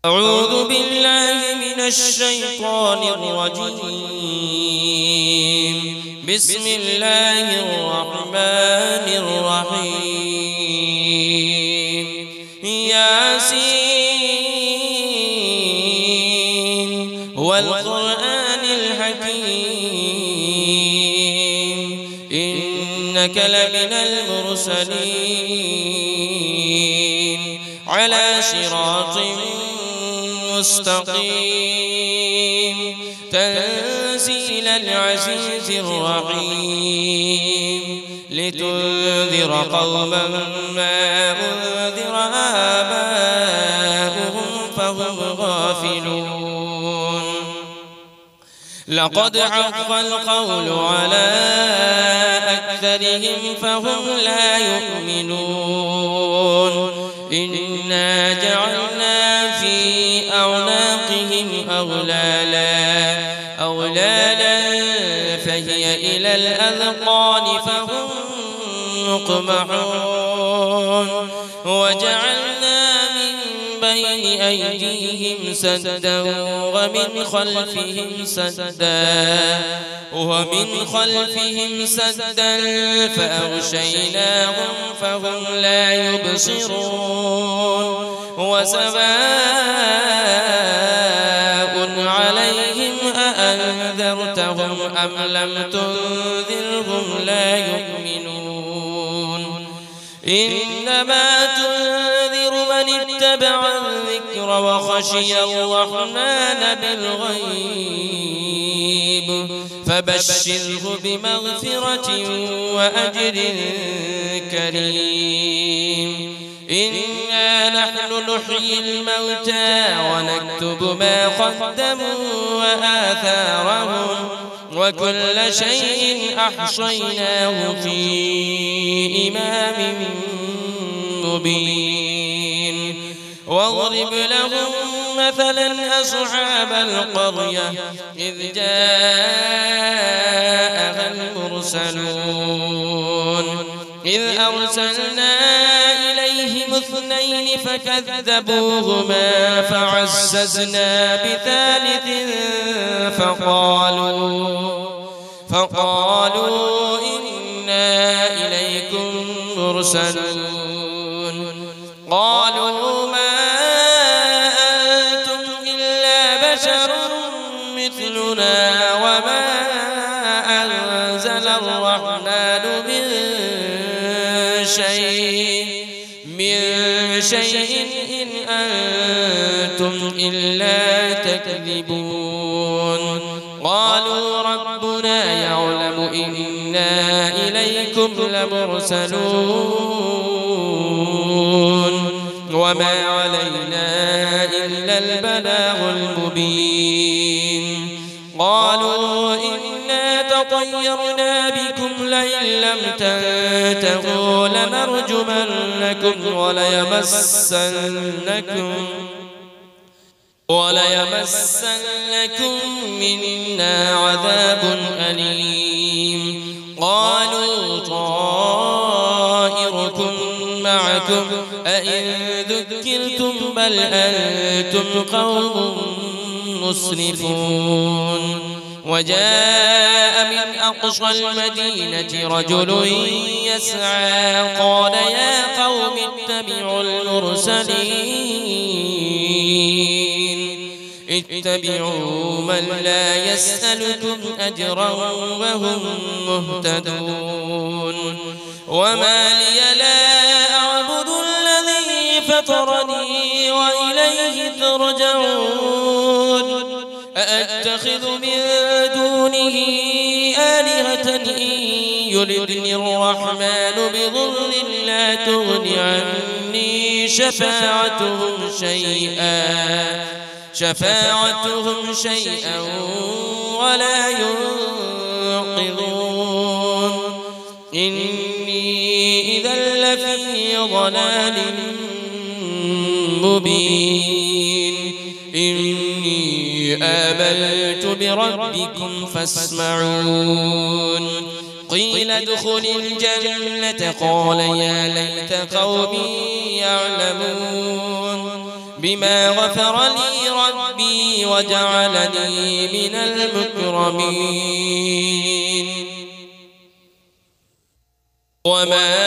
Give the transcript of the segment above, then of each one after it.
أعوذ بالله من الشيطان الرجيم. بسم الله الرحمن الرحيم. ياسين والقرآن الحكيم إنك لمن المرسلين على صراط مستقيم تنزيل العزيز الرحيم لتنذر قوما ما أنذر آباؤهم فهم غافلون. لقد حق القول على أكثرهم فهم لا يؤمنون. إنا جعلنا في أعناقهم أغلالا فهي إلى الأذقان فهم مقمحون. وجعلنا من بين أيديهم سدا ومن خلفهم سدا فأغشيناهم فهم لا يبصرون. وسواء عليهم أأنذرتهم أم لم تنذرهم لا يؤمنون. إنما تنذر من اتبع الذكر وخشي الرحمن بالغيب فبشره بمغفرة وأجر كريم. إنا نحن نحيي الموتى ونكتب ما قدموا وآثارهم وكل شيء أحصيناه في إمام مبين. واضرب لهم مثلا أصحاب القرية إذ جاءها المرسلون إذ أرسلنا إليهم 2 فكذبوهما فعززنا بثالث فقالوا إنا إليكم مرسلون. قالوا ما أنتم إلا بشر مثلنا وما أنزل الرحمن من شيء إن أنتم إلا تكذبون. قالوا ربنا يعلم إنا إليكم لمرسلون وما علينا إلا البلاغ المبين. قالوا إنا تطيرنا بكم لئن لم تنتهوا لنرجمنكم وليمسنكم منا عذاب أليم. قالوا طائركم معكم أئن ذكرتم بل أنتم قوم مسرفون. وجاء من أقصى المدينة رجل يسعى قال يا قوم اتبعوا اتبعوا من لا يسألكم أجرا وهم مهتدون. وما لي لا أعبد الذي فطرني وإليه ترجعون. أأتخذ من دونه آلهة إن يردني الرحمن بضر لا تغن عني شفاعتهم شيئا ولا ينقذون. إني إذا لفي ضلال مبين. إني آمنت بربكم فاسمعون. قيل ادخل الجنة قال يا ليت قومي يعلمون. بما غفر لي ربي وجعلني من المكرمين وما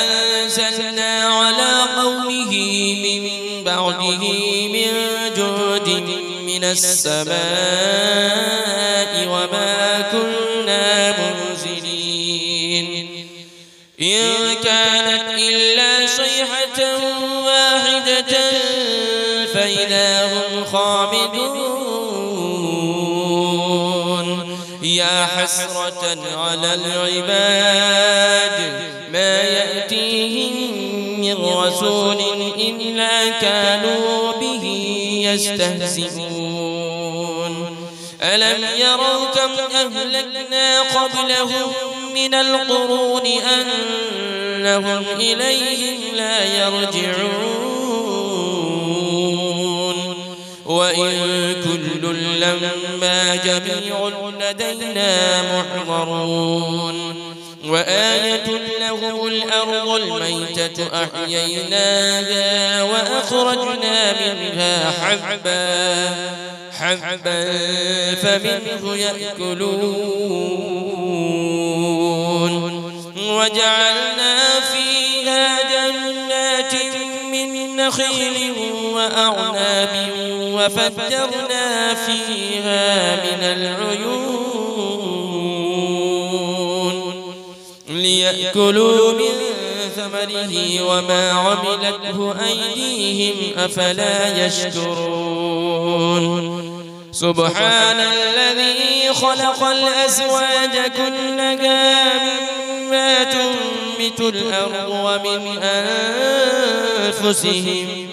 أنزلنا على قومه من بعده من جود من السماء وما كنا منزلين إن كانت إلا صيحة واحدة فإذا هم خامدون يا حسرة على العباد ما يأتيهم من رسول إلا كانوا به يستهزئون ألم يروا كم أهلكنا قبلهم من القرون أنهم إليهم لا يرجعون وإن كل لما جميع لدينا محضرون وآية لهم الأرض الميتة أحييناها وأخرجنا منها حبا فمنه يأكلون وجعلنا فيها جنات من نخيل وأعناب وفجرنا فيها من العيون ليأكلوا من ثمره وما عملته أيديهم أفلا يشكرون سبحان الذي خلق الأزواج كلها مما تنبت الأرض ومن أنفسهم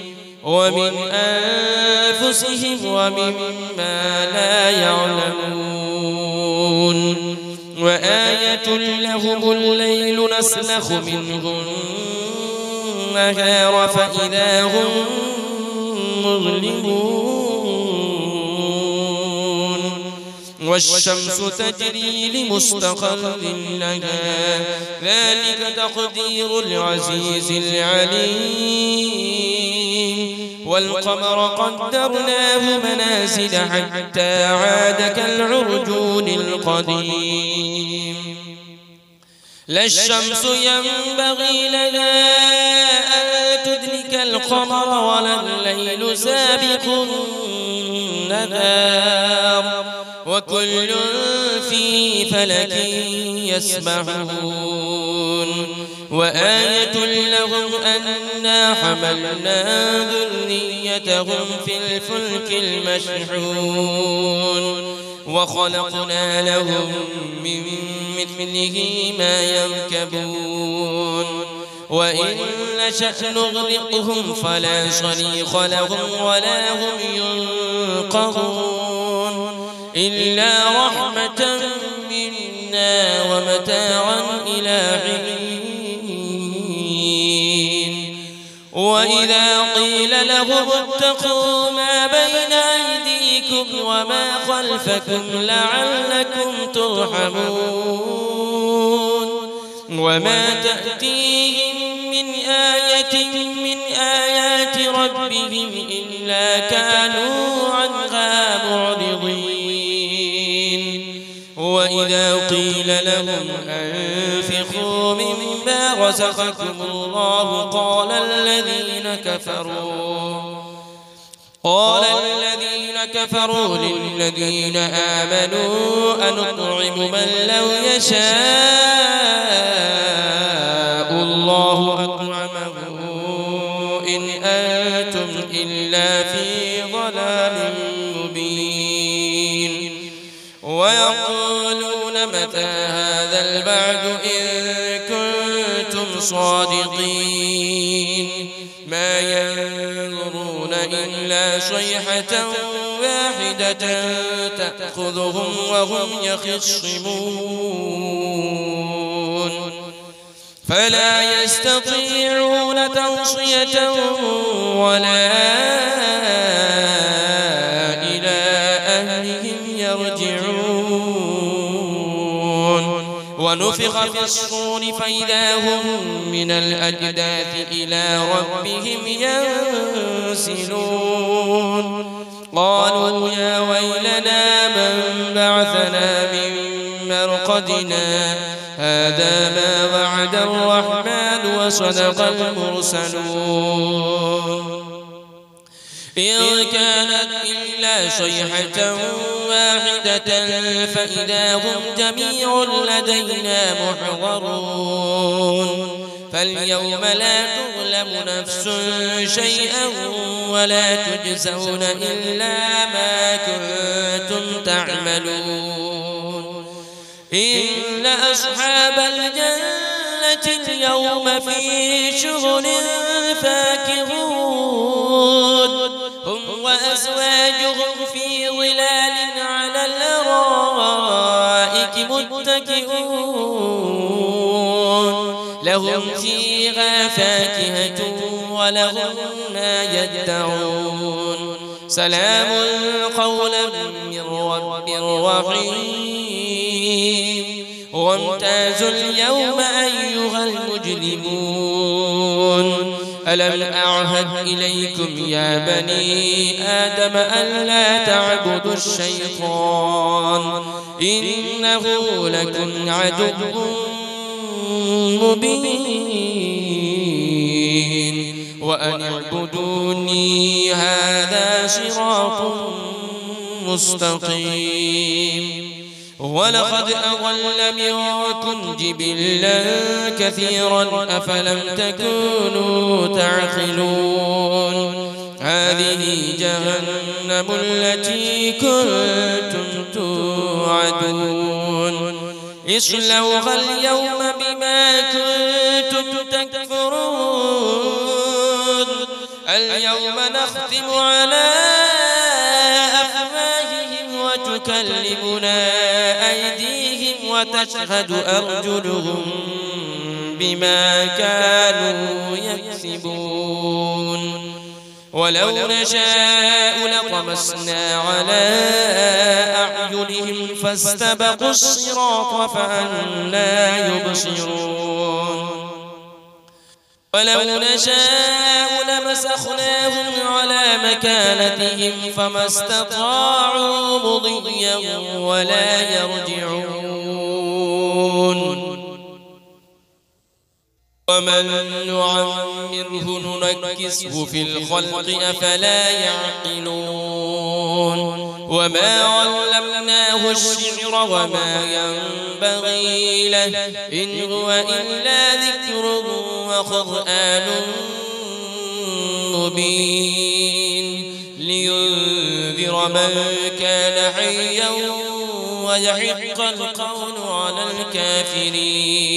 ومما لا يعلمون وآية لهم الليل نسلخ منه النهار فإذا هم مظلمون والشمس تجري لمستقر لها ذلك تقدير العزيز العليم والقمر قدرناه منازل حتى عاد كالعرجون القديم لا الشمس ينبغي لها أن تدرك القمر ولا الليل سابق النهار وكل في فلك يسبحون وآية لهم أنا حملنا ذريتهم في الفلك المشحون وخلقنا لهم من مثله ما يركبون وإن نشأ نغرقهم فلا صريخ لهم ولا هم ينقذون إلا رحمة منا ومتاعا إلى حين وإذا قيل لهم اتقوا ما بين أيديكم وما خلفكم لعلكم ترحمون وما تأتيهم من آية من آيات ربهم إلا كانوا عنها معرضين وإذا قيل لهم أنفقوا مما رزقكم الله قال الذين كفروا للذين آمنوا أنطعم من لو يشاء الله أطعمه إن أنتم إلا في ضلال مبين ويقولون متى هذا البعد إن كنتم صادقين ما ينظرون إلا صيحة واحدة تأخذهم وهم يخصمون فلا يستطيعون توصية ولا إلى أهلهم يرجعون ونفخ في الصور فإذا هم من الأجداث إلى ربهم ينسلون قالوا يا ويلنا من بعثنا من مرقدنا هذا ما وعد الرحمن وصدق المرسلون إن كانت إلا صيحة واحدة فإذا هم جميع لدينا محضرون فاليوم لا تظلم نفس شيئا ولا تجزون إلا ما كنتم تعملون إن أصحاب الجنة اليوم في شغل فاكهون هم وأزواجهم في ظلال على الأرائك متكئون لهم فيها فاكهة ولهم ما يدعون سلام قولا من رب رحيم وامتازوا اليوم أيها المجرمون ألم أعهد إليكم يا بني آدم ألا تعبدوا الشيطان إنه لكم عدو مبين وأن اعبدوني هذا صراط مستقيم ولقد أضل منكم جبلا كثيرا أفلم تكونوا تعقلون هذه جهنم التي كنتم توعدون اصلوها اليوم بما كنتم تكفرون اليوم نختم على أفواههم وتكلمنا أيديهم وتشهد أرجلهم بما كانوا يكسبون ولو نشاء لطمسنا على أعينهم فاستبقوا الصراط فأنى يبصرون ولو نشاء لمسخناهم على مكانتهم فما استطاعوا مضيا ولا يرجعون ومن نعمره ننكسه في الخلق أفلا يعقلون وما علمناه الشعر وما ينبغي له إن هو إلا ذكر وقرآن مبين لينذر من كان حيا ويحق القول على الكافرين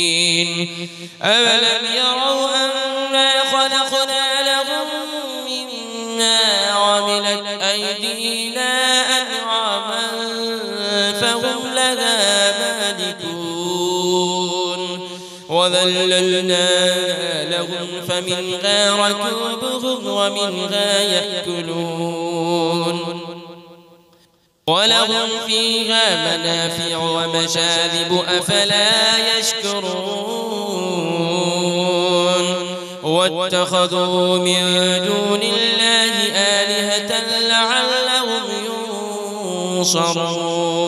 أولم يروا أنا خلقنا لهم مما عملت أيدينا أنعاما فهم لها مالكون وذللنا لهم فمنها ركوبهم ومنها يأكلون ولهم فيها منافع ومشارب أفلا يشكرون واتخذوا من دون الله آلهة لعلهم ينصرون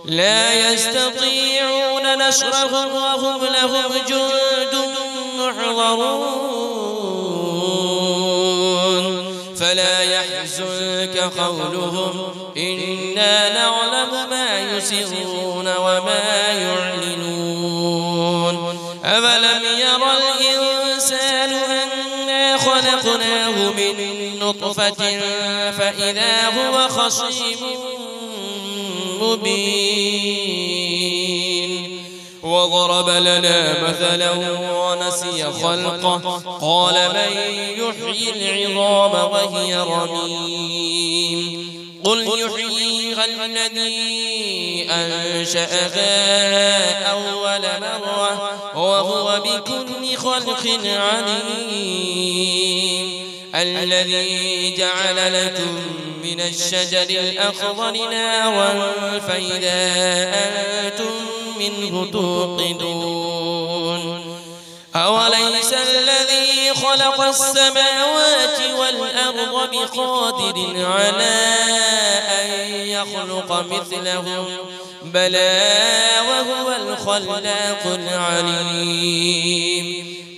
لا يستطيعون نصرهم وهم لهم جند محضرون فلا يحزنك قولهم إنا نعلم ما يسرون وما يعلنون أولم ير الإنسان أنا خلقناه من نطفة فإذا هو خصيم مبين وضرب لنا مثلا ونسي خلقه قال من يحيي العظام وهي رميم قل يحييها الذي أنشأها أول مرة وهو بكل خلق عليم الذي جعل لكم من الشجر الأخضر نارا فإذا أنتم منه توقدون أوليس الذي خلق السماوات والأرض بقادر على أن يخلق مثلهم بلى وهو الخلاق العليم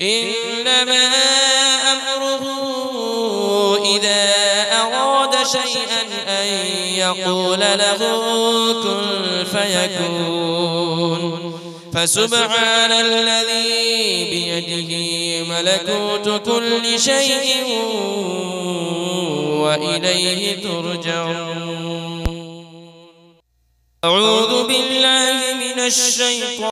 إنما أمره إذا أراد شيئا أن يقول له كن فيكون فسبحان الذي بيده ملكوت كل شيء وإليه ترجعون أعوذ بالله من الشيطان